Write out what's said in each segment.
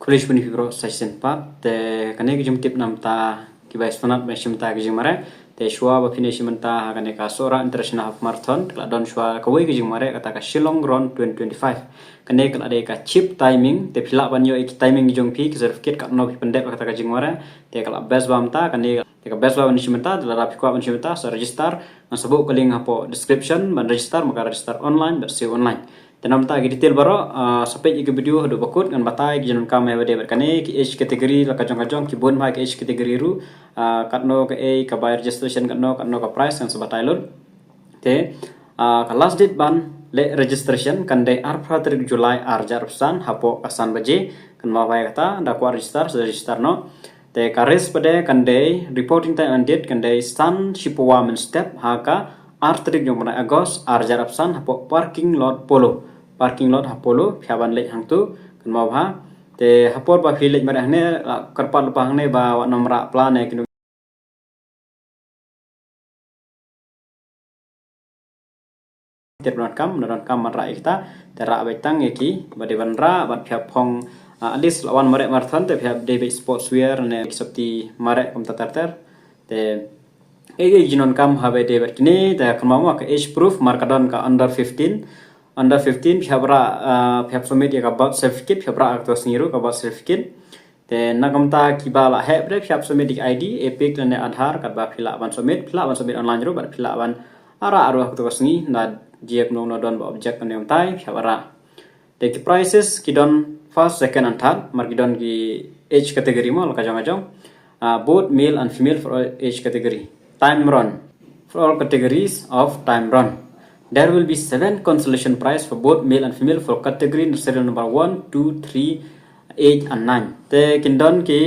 khublei shibun fibro session part te kane ki jumtip namta Kiba istonat meshimta ki jumare te Shwa ba finishimta kane ka SOHRA international half marathon kala don Shwa kawai ki jumare kata ka Shillong run 2025 kane kala de ka chip timing te phila ban yo ek timing jong phi ki certificate ka no pendek kata ka jumare te kala best bamta kane te ka best bam nishimta de la pikwa nishimta so register nasabo kaling hapo description ban register maka register online bersih online tenam ta detail baro sampai iki video do bakut ngan batai ki janun kam hede berkane ki age category la kajong kajong ki bon mai ki age category ru katno ka e ka buy registration katno ka price kan sebatai lun te ka last date ban le registration kan de ar Tarik July ar jarpsan hapo asan baje kan ma bai kata da kwa register no te ka res pade kan de reporting time and date kan de stan SHIPAI step ha ka ar Tarik jong mana Agos ar jarpsan hapo parking lot hapolo phaban le hangtu kan ma bha te hapor ba phile mare hne karpal pa hne ba wa nomra plan e kinu non kam mara ikta tera betang eki bade banra bat phap phong at least lawan mare marathon te phap de sportswear ne sabti mare kom tatar te ege jinon kam habe de berkini te kamamu ka age proof markadon ka under 15 phap submit ka about certificate phapra akto singiru ka about certificate te nagamta Kiba la hebre phap submit ID epic ne Aadhaar ka ba phila ban submit online ro ba phila ban ara aro akto singi na jiak no don ba object ne umtai phapara te ki prices kidon first second and third markidon ki age category mo la kajong both male and female for all age category time run for all categories of time run. There will be 7 consolation prize for both male and female for category serial number 1, 2, 3, 8 and 9. Te kindon ki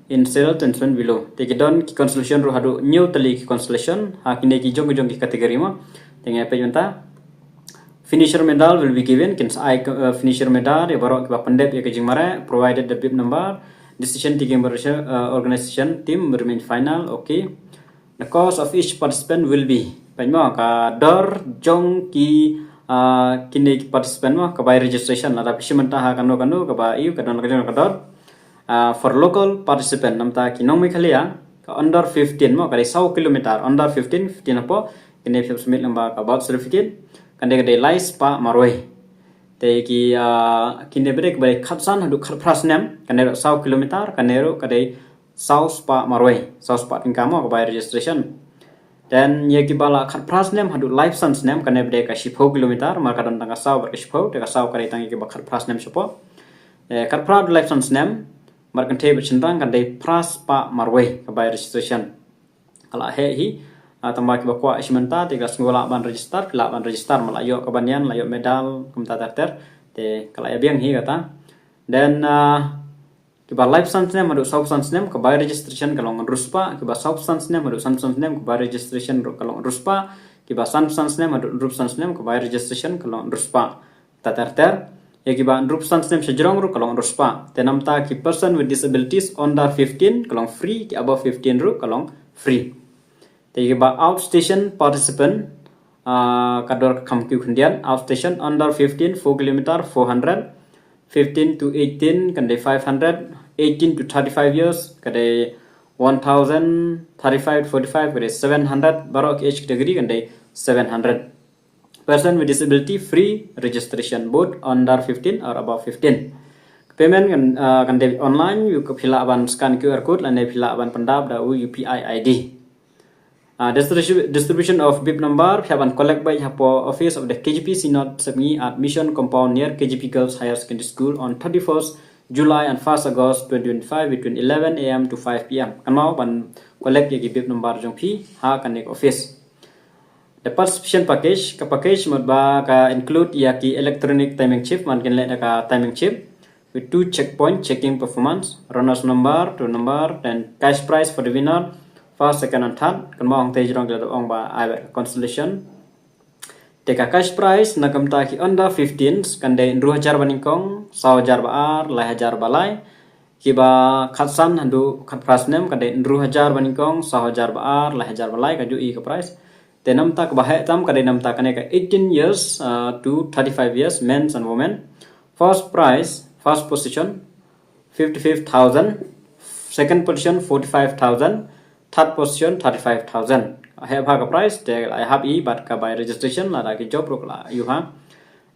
in serial tension below. Te kindon ki consolation ro hadu new tali ki consolation ha kine ki jong ki category mo. Te ngai pe junta finisher medal will be given kin I finisher medal ya baro ki pandep ya kajing mare provided the bib number decision taking organization team remain final. Okay. The cost of each participant will be Panmo ka dor jong ki kini participant mo ka by registration ada pisimenta ha kanu ka ba iu ka don ka dor for local participant namta ki nong khalia ka under 15 mo ka 100 km under 15 apo kini submit lamba ka about certificate kan de lies pa maroi te ki kini break by khatsan hadu kharpras nem kan de 100 km kan ero ka de south pa maroi south pa tingkamo ka by registration. Dan ye Kiba kharpras nem hadu license nem kan de ka 10 km maka dan tanga saw ber 10 de ka saw kare tangi Kiba kharpras nem sopo kharpras license nem markan te bechindang kan de pras pa marway ka by registration kala he hi tamba Kiba Kwah ismenta te ka ngola ban register malayo ka banyan layo medal kum tatar te kala ya biang hi kata dan Kiba license nem hadu substance nem ka by registration kalong ruspa Kiba substance nem hadu substance nem ka by registration kalong ruspa Kiba substance nem hadu substance nem ka by registration kalong ruspa tatar ye Kiba substance nem sejrong ru kalong ruspa tenamta ki person with disabilities under 15 kalong free ki above 15 ru kalong free te Kiba outstation participant kador khamki khundian outstation under 15 4 km 400 15 to 18 kan de 500 18 to 35 years kade 1000 35 45 kade 700 barok age category kan de 700 person with disability free registration both under 15 or above 15 payment kan de online you ka phila ban scan QR code la ne phila ban pandap da UPI ID distribution of bib number haban collect by hapo office of the KGP Synod Sabni at Mission Compound near KGP Girls Higher Secondary School on 31st July and 1st August 2025 between 11 AM to 5 PM. Kanmao ban collect ye bib number jong phi ha connect office. The participation package ka package mod ba ka include ya ki electronic timing chip man ken le ka timing chip with 2 checkpoint checking performance runners number to number and cash prize for the winner first second and third kan ma ong te jrong le ong ba ai constellation te ka cash prize na kamta ki under 15 kan de 2000 baningkong 1000 baar 1000 balai Kiba khatsan handu khat price nem kan de 2000 baningkong 1000 baar 1000 balai ka ju i ka price te namta ka bahe tam ka de namta kane ka 18 years to 35 years men and women first prize first position 55,000. Second position 45,000. Third position 35,000. I have a price. I have but by registration là cái job rồi là you ha.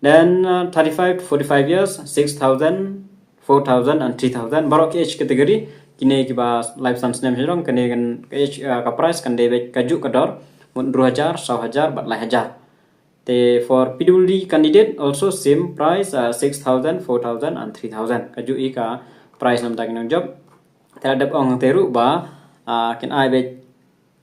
Then 35 to 45 years 6,000, 4,000 and 3,000. Baru ke age category kini kiba life science name hirong kini kan age ka price kan debit kaju kador 2,000, 1,000 bat 1,000. The for PWD candidate also same price 6,000, 4,000 and 3,000. Kaju ika price nam tak nang job. Terhadap orang teru ba kan ai be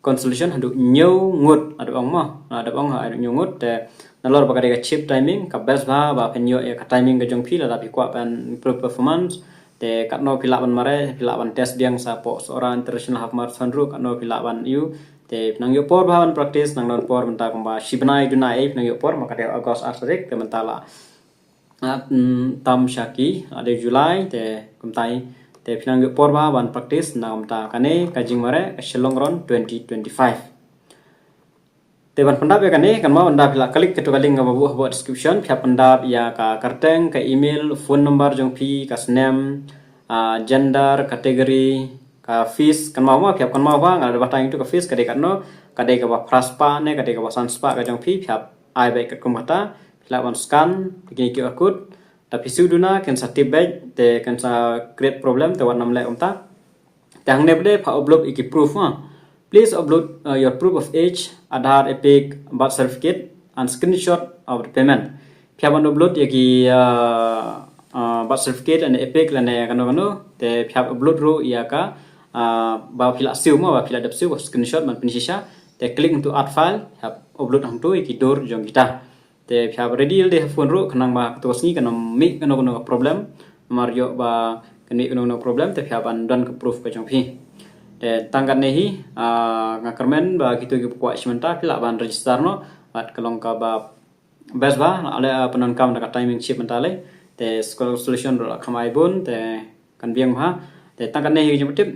consultation hadu nhiều ngut adu ong ma adu ong adu nhiều ngut te nalor ba ka chip timing ka best ba pen yo ka timing ka jong pila tapi kwa pen performance te kat no pila ban mare pila ban test biang sa po SOHRA international half marathon ru kat no pila ban you te nang yo por ban practice nang don por menta kamba shibnai dunai nang yo por maka de August Tarik te mentala tam shaki ade July te kumtai te pinang yo por ban practice nang menta kane kajing mare Shillong ron 2025 te ban pendap ya kane kan mau pendap la klik ketu kaling ga buah buat description pia pendap ya ka karteng ka email phone number jong pi ka name gender category ka fees kan mau pia kan mau ba ngada batang itu ka fees ka de kan no ka de ka ba praspa ne ka de ka ba sanspa ka jong pi pia ai baik ka kumata pila ban scan begini QR code tapi suduna kan sa tibet te kan sa create problem te wan nam le umta tang ne bde pa upload iki proof ha. Please upload your proof of age, Aadhaar, Epic, birth certificate, and screenshot of the payment. Pia ban upload yaki birth certificate and Epic lane kano te pia upload ro ya ka ba pila siu ma ba pila dap siu screenshot man pinisha te click into add file have upload hang tu yaki dor jong kita te pia ready de phone ro kanang ba tos ni kanang mi kano problem mario ba kani kano problem te pia ban don ka proof ka jong pi tangkat nehi ngakermen ba gitu gitu kuat sementara pila ban register no bat kalong ka ba best ba ale penankam dekat timing chip mentale te solution ro kamai bun te kan biang ha te tangkat nehi jemput tip